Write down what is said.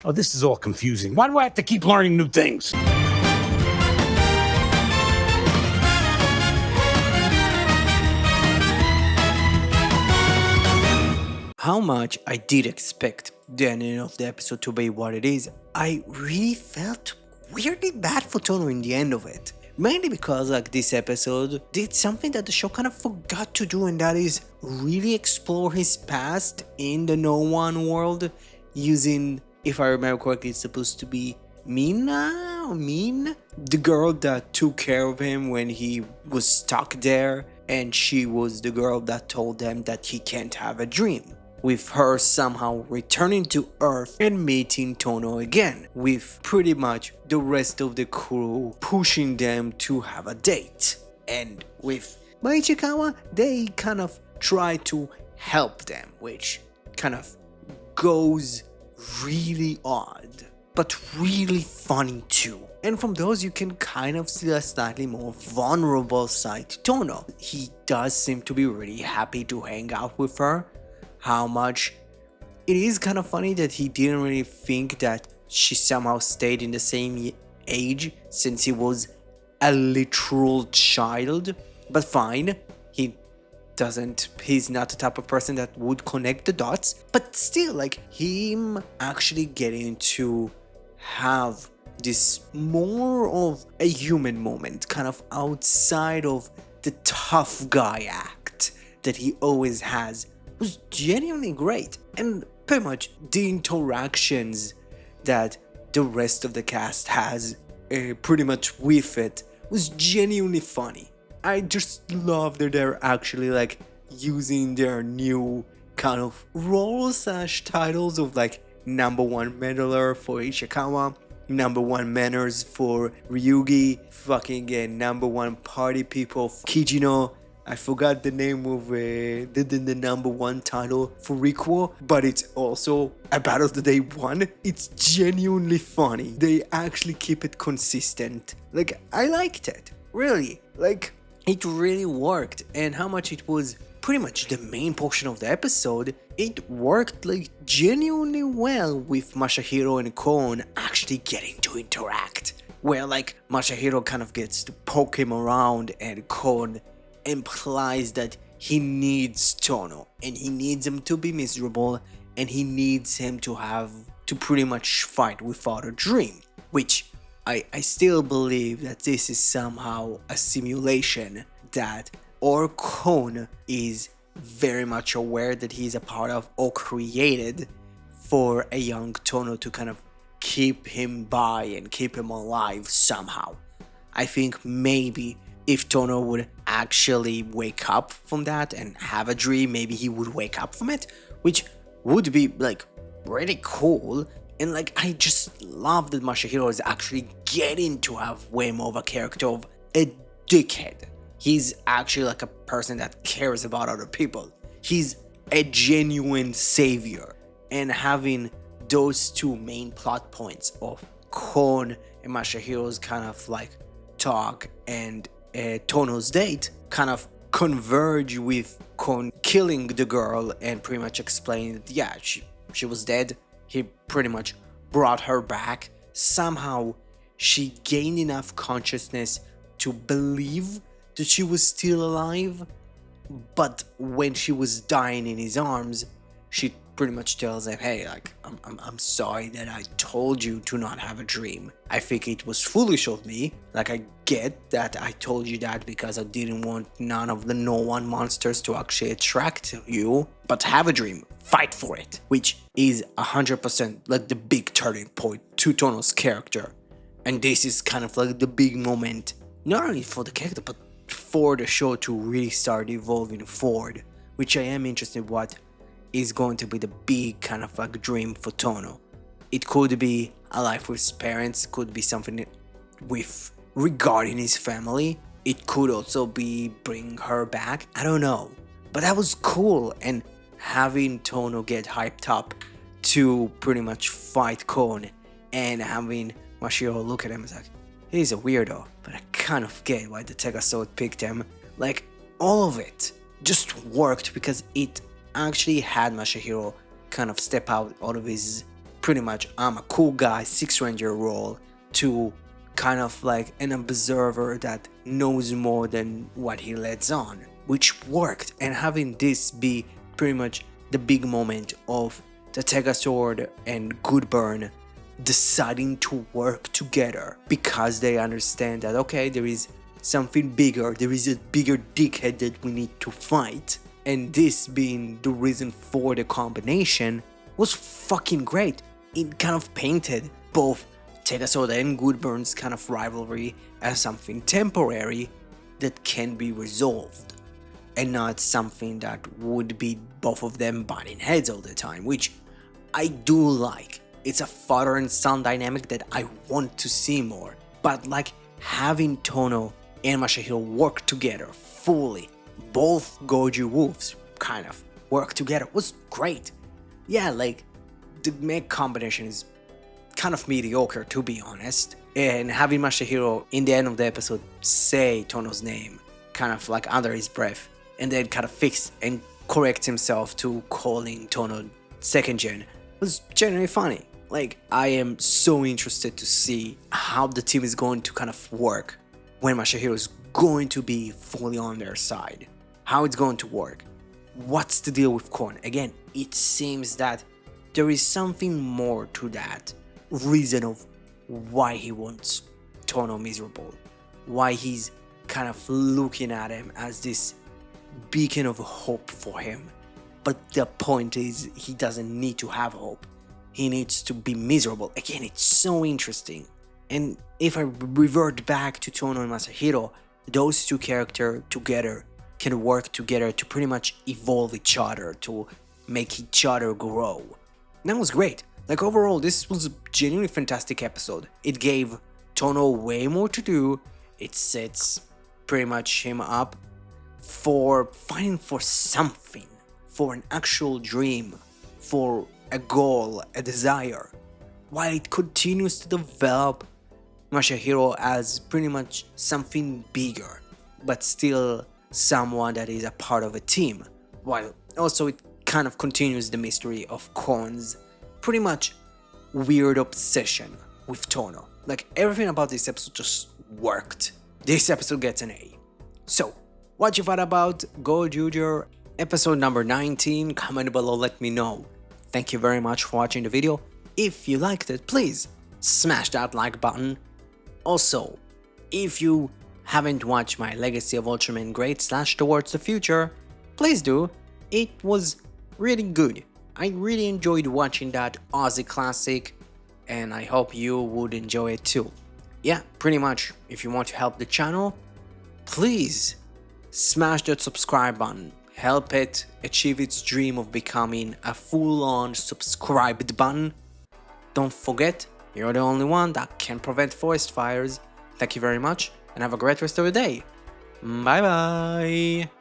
Oh, this is all confusing. Why do I have to keep learning new things? How much I did expect the ending of the episode to be what it is, I really felt weirdly bad for Tono in the end of it. Mainly because this episode did something that the show kind of forgot to do, and that is really explore his past in the No One world using, if I remember correctly, it's supposed to be Min, the girl that took care of him when he was stuck there, and she was the girl that told him that he can't have a dream. With her somehow returning to Earth and meeting Tono again, with pretty much the rest of the crew pushing them to have a date. And with Maichikawa, they kind of try to help them, which kind of goes really odd, but really funny too. And from those you can kind of see a slightly more vulnerable side to Tono. He does seem to be really happy to hang out with her. How much it is kind of funny that he didn't really think that she somehow stayed in the same age since he was a literal child. But fine, he's not the type of person that would connect the dots. But still, him actually getting to have this more of a human moment, kind of outside of the tough guy act that he always has, was genuinely great. And pretty much the interactions that the rest of the cast has pretty much with it was genuinely funny. I just love that they're actually using their new kind of roles/titles of number one meddler for Ishikawa, number one manners for Ryugi, fucking number one party people for Kijino. I forgot the name of the number one title for Rikuo, but it's also a battle that they won. It's genuinely funny. They actually keep it consistent. I liked it. Really. It really worked. And how much it was pretty much the main portion of the episode, it worked genuinely well with Masahiro and Kon actually getting to interact. Where Masahiro kind of gets to poke him around and Kon implies that he needs Tono and he needs him to be miserable and he needs him to pretty much fight without a dream, which I still believe that this is somehow a simulation that Kon is very much aware that he's a part of or created for a young Tono to kind of keep him by and keep him alive somehow. I think maybe if Tono would actually wake up from that and have a dream, maybe he would wake up from it, which would be really cool. And I just love that Masahiro is actually getting to have way more of a character of a dickhead. He's actually a person that cares about other people. He's a genuine savior. And having those two main plot points of Kon and Masahiro's kind of talk and Tono's date kind of converge with Kon killing the girl and pretty much explaining that yeah, she was dead. He pretty much brought her back. Somehow she gained enough consciousness to believe that she was still alive, but when she was dying in his arms, she pretty much tells him, hey, I'm sorry that I told you to not have a dream. I think it was foolish of me. I get that I told you that because I didn't want none of the No One monsters to actually attract you, but have a dream, fight for it, which is 100% the big turning point to Tono's character. And this is kind of the big moment, not only for the character, but for the show to really start evolving forward, which I am interested what is going to be the big kind of dream for Tono. It could be a life with his parents, could be something with regarding his family. It could also be bring her back. I don't know. But that was cool, and having Tono get hyped up to pretty much fight Kon and having Masahiro look at him and he's a weirdo, but I kind of get why the Tegasode picked him. All of it just worked because it actually had Masahiro kind of step out of his pretty much I'm a cool guy, Six Ranger role, to kind of like an observer that knows more than what he lets on, which worked. And having this be pretty much the big moment of the Tegasword and Goodburn deciding to work together because they understand that, okay, there is something bigger, there is a bigger dickhead that we need to fight, and this being the reason for the combination was fucking great. It kind of painted both Tegasword and Goodburn's kind of rivalry as something temporary that can be resolved, and not something that would be both of them butting heads all the time, which I do like. It's a father and son dynamic that I want to see more, but like having Tono and Masahiro work together fully, both Goju wolves kind of work together, was great. Yeah, like the mech combination is kind of mediocre, to be honest, and having Masahiro in the end of the episode say Tono's name kind of like under his breath and then kind of fix and correct himself to calling Tono second gen was genuinely funny. Like, I am so interested to see how the team is going to kind of work when Masahiro is going to be fully on their side. How it's going to work. What's the deal with Korn? Again, it seems that there is something more to that reason of why he wants Tono miserable. Why he's kind of looking at him as this beacon of hope for him. But the point is, he doesn't need to have hope. He needs to be miserable. Again, it's so interesting. And if I revert back to Tono and Masahiro, those two characters together can work together to pretty much evolve each other, to make each other grow. And that was great. Like, overall, this was a genuinely fantastic episode. It gave Tono way more to do. It sets pretty much him up for fighting for something, for an actual dream, for a goal, a desire, while it continues to develop Masahiro as pretty much something bigger, but still someone that is a part of a team, while also it kind of continues the mystery of Korn's pretty much weird obsession with Tono. Like, everything about this episode just worked. This episode gets an A. So, what you thought about Gozyuger episode number 19? Comment below, let me know. Thank you very much for watching the video. If you liked it, please smash that like button. Also, if you haven't watched my Legacy of Ultraman Great / Towards the Future, please do. It was really good. I really enjoyed watching that Aussie classic, and I hope you would enjoy it too. Yeah, pretty much, if you want to help the channel, please smash that subscribe button. Help it achieve its dream of becoming a full-on subscribed button. Don't forget, you're the only one that can prevent forest fires. Thank you very much, and have a great rest of the day. Bye bye!